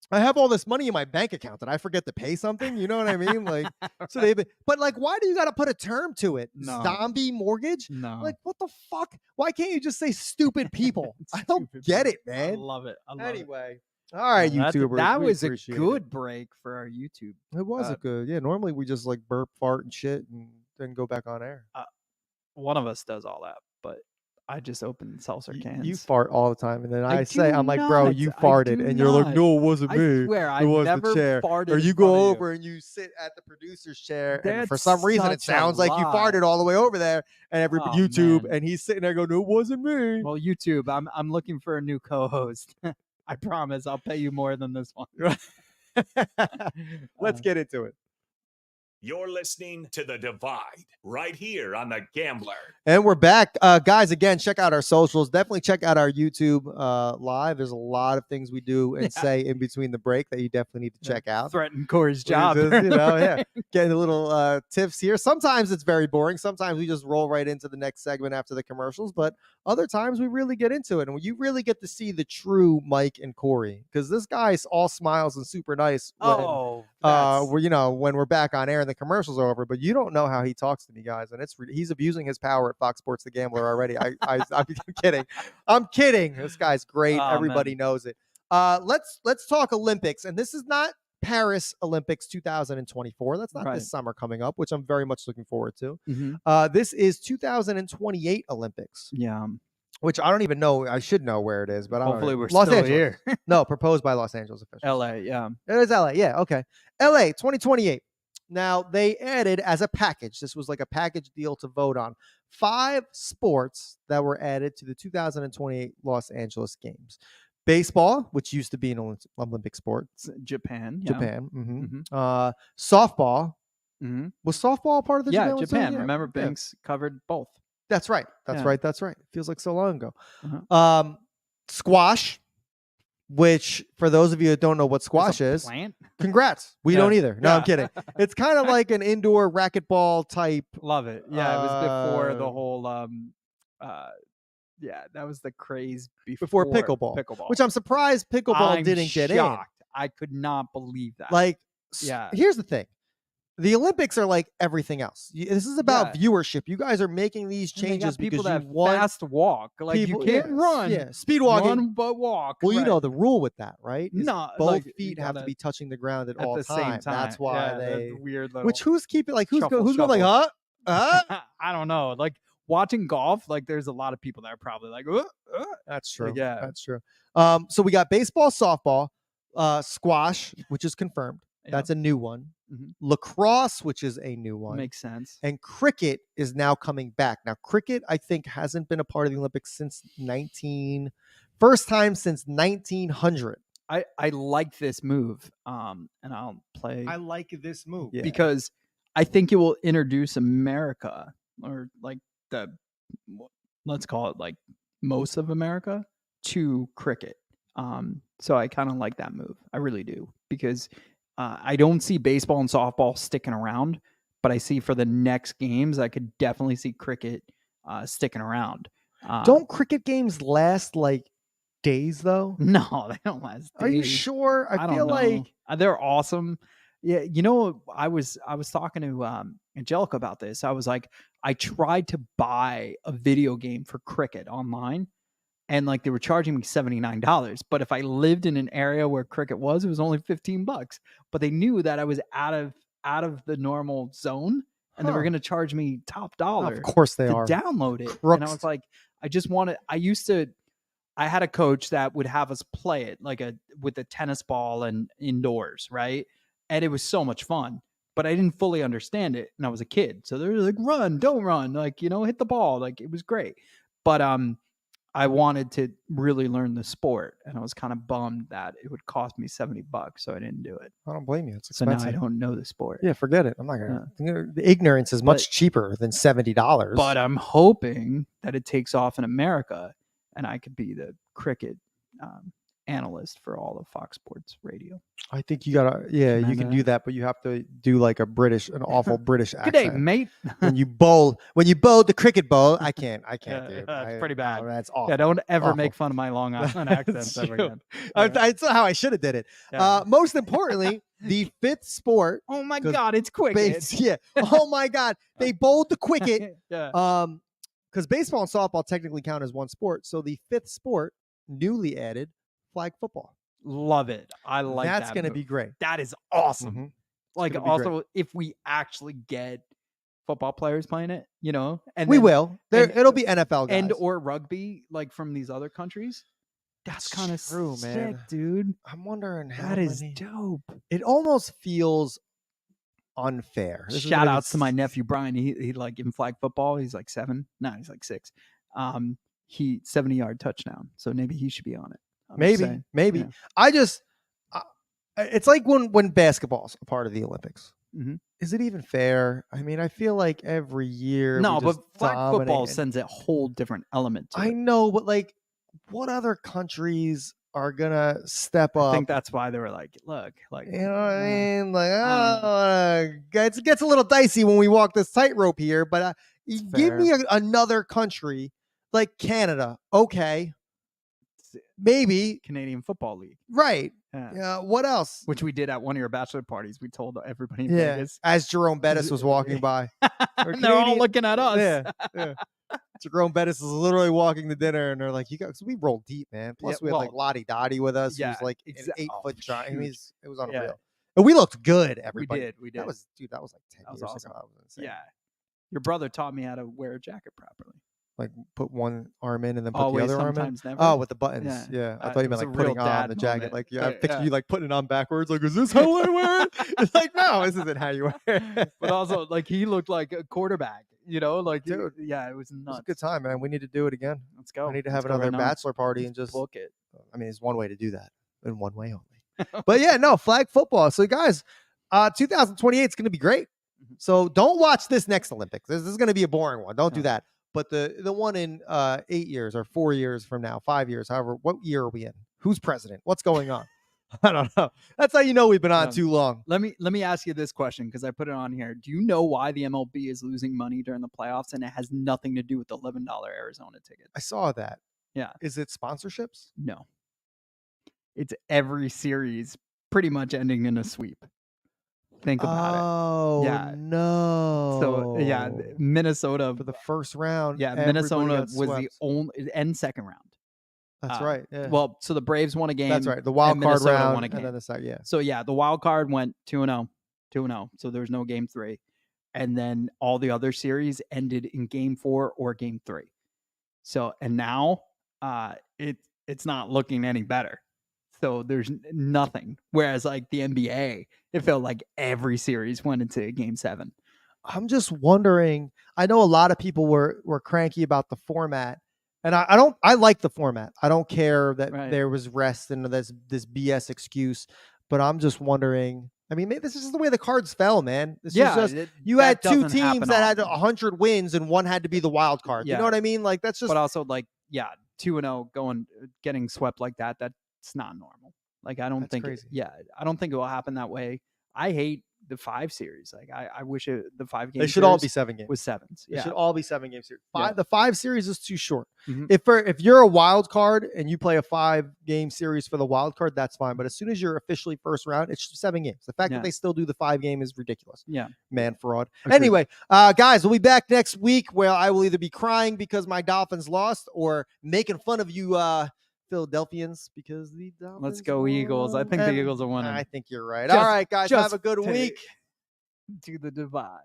I have all this money in my bank account. Did I forget to pay something? You know what I mean? Like, so but like, why do you got to put a term to it? No. Zombie mortgage? No. Like, what the fuck? Why can't you just say stupid people? I don't Stupid get it, people. man. I love it. Anyway. All right, YouTubers. That we was a appreciate good break for our YouTube. It was a good. Yeah, normally we just like burp, fart, and shit, and then go back on air. One of us does all that, but I just open seltzer cans. You fart all the time, and then I I'm like, bro, not. you I farted, do and you're like, not. no, it wasn't I me. swear, it I was never the chair. farted Or in you front go of over and you sit at the producer's chair, and for That's some reason it such a sounds like you lie. farted all the way over there, and Oh, YouTube, man. and he's sitting there going, no, it wasn't me. Well, YouTube, I'm looking for a new co-host. I promise I'll pay you more than this one. Let's get into it. You're listening to The Divide right here on The Gambler. And we're back. Guys, again, check out our socials. Definitely check out our YouTube live. There's a lot of things we do and say in between the break that you definitely need to check out. Threaten Corey's We job. just, getting a little tips here. Sometimes it's very boring. Sometimes we just roll right into the next segment after the commercials. But other times we really get into it. And you really get to see the true Mike and Corey. Because this guy's all smiles and super nice when we're back on air and the commercials are over, but you don't know how he talks to me, guys, and he's abusing his power at Fox Sports The Gambler already. I'm kidding. I'm kidding. This guy's great. Everybody knows it. Let's talk Olympics, and this is not Paris Olympics 2024. That's not this summer coming up, which I'm very much looking forward to. This is 2028 Olympics. Yeah. Which I don't even know. I should know where it is, but hopefully we're Los still Angeles. here. No, proposed by Los Angeles officials. LA, yeah. It is LA. Yeah, okay. LA 2028. Now, they added as a package, this was like a package deal to vote on, 5 sports that were added to the 2028 Los Angeles Games. Baseball, which used to be an Olympic sport. Japan. Yeah. Japan. Softball. Was softball part of the Japan? Japan. Remember, Binks covered both. That's right. That's right. It feels like so long ago. Squash, which for those of you that don't know what squash is, plant? Congrats. We don't either. No, I'm kidding. It's kind of like an indoor racquetball type. Love it. Yeah, it was before the whole that was the craze before pickleball. Which I'm surprised pickleball didn't get in. I could not believe that. Like, here's the thing. The Olympics are like everything else. This is about viewership. You guys are making these changes because you want fast walk. Like you can't run. Yeah, speed walking. Run but walk. Well, you know the rule with that, right? No, both feet have to be touching the ground at all the same time. That's why they weird. Which who's keeping who's going like I don't know. Like watching golf, like there's a lot of people that are probably like, That's true. Like, yeah, that's true. So we got baseball, softball, squash, which is confirmed. That's a new one. Lacrosse, which is a new one. Makes sense. And cricket is now coming back. Now, cricket, I think, hasn't been a part of the Olympics since first time since 1900. I like this move. And I'll play I like this move. Yeah. because I think it will introduce America, or like the, let's call it like most of America, to cricket. So I kind of like that move. I really do, because I don't see baseball and softball sticking around, but I see for the next games, I could definitely see cricket sticking around. Don't cricket games last like days though? No, they don't last. Are you days. sure? I don't feel know. like They're awesome. Yeah, you know, I was talking to Angelica about this. I was like, I tried to buy a video game for cricket online, and like they were charging me $79. But if I lived in an area where cricket was, it was only $15. But they knew that I was out of the normal zone, and they were Huh. going to charge me top dollar of course they to are. download it. And I Crooks. was like, I had a coach that would have us play it like with a tennis ball and indoors, right? And it was so much fun, but I didn't fully understand it, and I was a kid. So they were like, run, don't run, like, you know, hit the ball. Like, it was great. But I wanted to really learn the sport, and I was kind of bummed that it would cost me $70, so I didn't do it. I don't blame you. It's So now expensive. I don't know the sport. Yeah, forget it. I'm not gonna. The ignorance is much But- cheaper than $70. But I'm hoping that it takes off in America, and I could be the cricket analyst for all of Fox Sports Radio. I think you gotta. Yeah, Can I you can do do that, but you have to do like an awful British Good day, accent. mate. When you bowl the cricket bowl, I can't. Yeah, Dude. it's pretty bad. That's awful. Yeah, don't ever Awful. make fun of my Long Island accent ever true. again. That's how I should have did it. Yeah. Most importantly, the fifth sport. Oh my 'cause God, it's quick. Yeah. Oh my God, they bowled the cricket. Yeah. Because baseball and softball technically count as one sport. So the fifth sport, newly added, flag football. Love it. I like That's that going to move. be great. That is awesome. Mhm. Like, gonna be great. also, if we actually get football players playing it, you know, and We then- will. and- It'll be NFL guys. and or rugby, like from these other countries. That's kind of true, sick, man. dude. I'm wondering how That is many- dope. It almost feels unfair. This is Shout gonna be outs to my nephew Brian. He like in flag football. He's like 7. No, he's like 6. He 70-yard touchdown. So maybe he should be on it. I'm just saying. Maybe. Yeah. I just, it's like when basketball's a part of the Olympics. Mhm. Is it even fair? I mean, I feel like every year. No, we but just flag football dominate. sends a whole different element to I it. know, but like, what other countries are gonna step I up? think that's why they were like, look, like, You know what I mean? Like, I it gets a little dicey when we walk this tightrope here, but It's give me fair. another country like Canada. Okay. Maybe. Canadian Football League. Right. Yeah. Yeah. What else? Which we did at one of your bachelor parties. We told everybody in Yeah. Vegas. As Jerome Bettis was walking by. And they're all Canadian- looking at us. Yeah. Yeah. Jerome Bettis is literally walking to dinner, and they're like, "You guys, we roll deep, man." Plus, Yeah, we had like well, Lottie Dottie with us, yeah, who's like exa- an 8 oh, foot giant. I mean, huge. it was unreal, Yeah. and we looked good. Everybody, We did. That was like 10 That was years awesome. ago. That was insane. Yeah. Your brother taught me how to wear a jacket properly. Like put one arm in and then put Always, the other arm in. sometimes, never. Oh, with the buttons. Yeah, I thought you it meant was like a real putting on dad the jacket. moment. Like, yeah, I pictured Yeah. you like putting it on backwards. Like, is this how I wear it? It's like, no, this isn't how you wear it. But also, like, he looked like a quarterback, you know? Like, Dude, yeah, it was It was nuts. a good time, man. We need to do it again. Let's go. I need to Let's have go another right now. bachelor party Let's and just book it. I mean, it's one way to do that, in one way only. But yeah, no, flag football. So guys, 2028 is going to be great. Mhm. So don't watch this next Olympics. This is going to be a boring one. Don't do No. that. But the one in 8 years or 4 years from now, 5 years, however, what year are we in? Who's president? What's going on? I don't know. That's how you know we've been on Yeah. too long. Let me ask you this question, because I put it on here. Do you know why the MLB is losing money during the playoffs, and it has nothing to do with the $11 Arizona ticket? I saw that. Yeah. Is it sponsorships? No. It's every series pretty much ending in a sweep. Think about Oh, Yeah. no. it. So yeah, Minnesota. For the first round. Yeah, everybody Minnesota got was the swept. only end second round. That's uh, right. Yeah. Well, so the Braves won a game. That's right. The wild and card Minnesota round won a and game. then the second. Yeah. So yeah, the wild card went 2-0, 2-0. So there was no game 3, and then all the other series ended in game 4 or game 3. So and now it's not looking any better. So there's nothing. Whereas like the NBA, it felt like every series went into game 7. I'm just wondering. I know a lot of people were cranky about the format, And I like the format. I don't care that Right. there was rest and this BS excuse, but I'm just wondering. I mean, this is the way the cards fell, man. This is just you had two teams that had 100 wins and one had to be the wild card. You know what I mean? Like that's just. But also, like, 2-0 getting swept like that. That's not normal. Like I don't think. Crazy. I don't think it will happen that way. I hate the 5 series. Like I wish the 5 games. They should all be 7 games. With 7s. It should all be 7 game series. The 5 series is too short. Mhm. If you're a wild card and you play a 5 game series for the wild card, that's fine. But as soon as you're officially first round, it's 7 games. The fact that they still do the 5 game is ridiculous. Yeah, man, fraud. Agreed. Anyway, guys, we'll be back next week where I will either be crying because my Dolphins lost or making fun of you Philadelphians because the Dolphins. Let's go Eagles. I think the Eagles are winning. I think you're right. All right, guys, have a good week. To the divide.